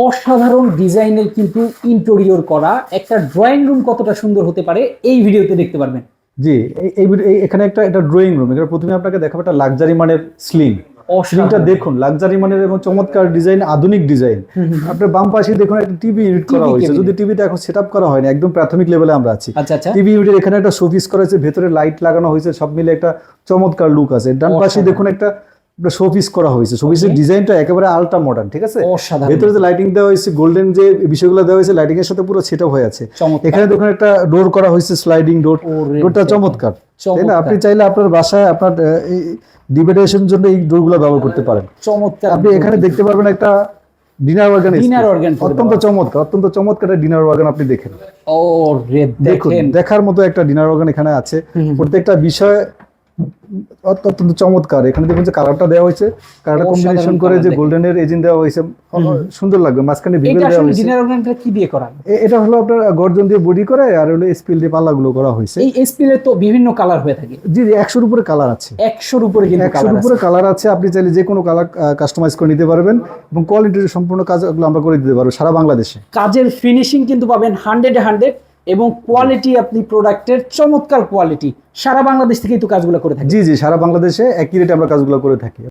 অসাধারণ ডিজাইনের কিন্তু ইন্টেরিয়র করা একটা ড্রয়িং রুম কতটা সুন্দর হতে পারে এই ভিডিওতে দেখতে পারবেন। জি, এখানে এটা ড্রয়িং রুম। এটা প্রথমে আপনাকে দেখাবো একটা লাক্সারি মানের স্লিং। স্লিংটা দেখুন, লাক্সারি মানের এবং চমৎকার ডিজাইন, আধুনিক ডিজাইন। আপনার বাম পাশে দেখুন একটা টিভি ইউনিট করা হয়েছে। যদি টিভিটা এখন সেটআপ করা হয়নি, একদম প্রাথমিক লেভেলে আমরা আছি। টিভি ইউনিটের এখানে একটা শোপিস করা হয়েছে, ভেতরে লাইট লাগানো হয়েছে, সব মিলে একটা চমৎকার লুক আছে। ডান পাশে দেখুন একটা শোপিস করা হয়েছে। শোপিসের ডিজাইনটা একেবারে আলট্রা মডার্ন, ঠিক আছে। ভেতরে যে লাইটিং দেওয়া হয়েছে, গোল্ডেন যে বিষয়গুলো দেওয়া হয়েছে, লাইটিং এর সাথে পুরো সেটআপ হয়ে আছে। এখানে দেখুন একটা ডোর করা হয়েছে, স্লাইডিং ডোর। ডোরটা চমৎকার, তাই না? আপনি চাইলে আপনার বাসায় আপনার ডিবেটেশনের জন্য এই ডোরগুলো ব্যবহার করতে পারেন। চমৎকার। আপনি এখানে দেখতে পারবেন একটা ডিনার অর্গান, অত্যন্ত চমৎকার ডিনার অর্গান। আপনি দেখেন, দেখুন, দেখার মতো একটা ডিনার অর্গান এখানে আছে। প্রত্যেকটা বিষয় অত্যন্ত চমৎকার। এখানে দেখুন যে কালারটা দেওয়া হয়েছে, কালারটা কম্বিনেশন করে যে গোল্ডেনের এজিন দেওয়া হয়েছে, সুন্দর লাগবে। মাঝখানে ভিভেল দেওয়া হয়েছে। ডিনার অর্গানটা কি দিয়ে করা? এটা হলো আপনার গর্জন দিয়ে বডি করে, আর হলো স্পিল দিয়ে পাল্লাগুলো করা হয়েছে। এই স্পিলের তো বিভিন্ন কালার হয়ে থাকে। জি, 100-র উপরে কালার আছে। 100-র উপরে কিন্তু 100-র উপরে কালার আছে। আপনি চাইলে যে কোনো কালার কাস্টমাইজ করে নিতে পারবেন এবং কোয়ালিটির সম্পূর্ণ কাজগুলো আমরা করে দিতে পারবো সারা বাংলাদেশে। কাজের ফিনিশিং কিন্তু পাবেন 100 এবং কোয়ালিটি, আপনি প্রোডাক্টের চমৎকার কোয়ালিটি। সারা বাংলাদেশ থেকেই তো কাজগুলো করে থাকি। জি, সারা বাংলাদেশে একই রেটে আমরা কাজগুলো করে থাকি।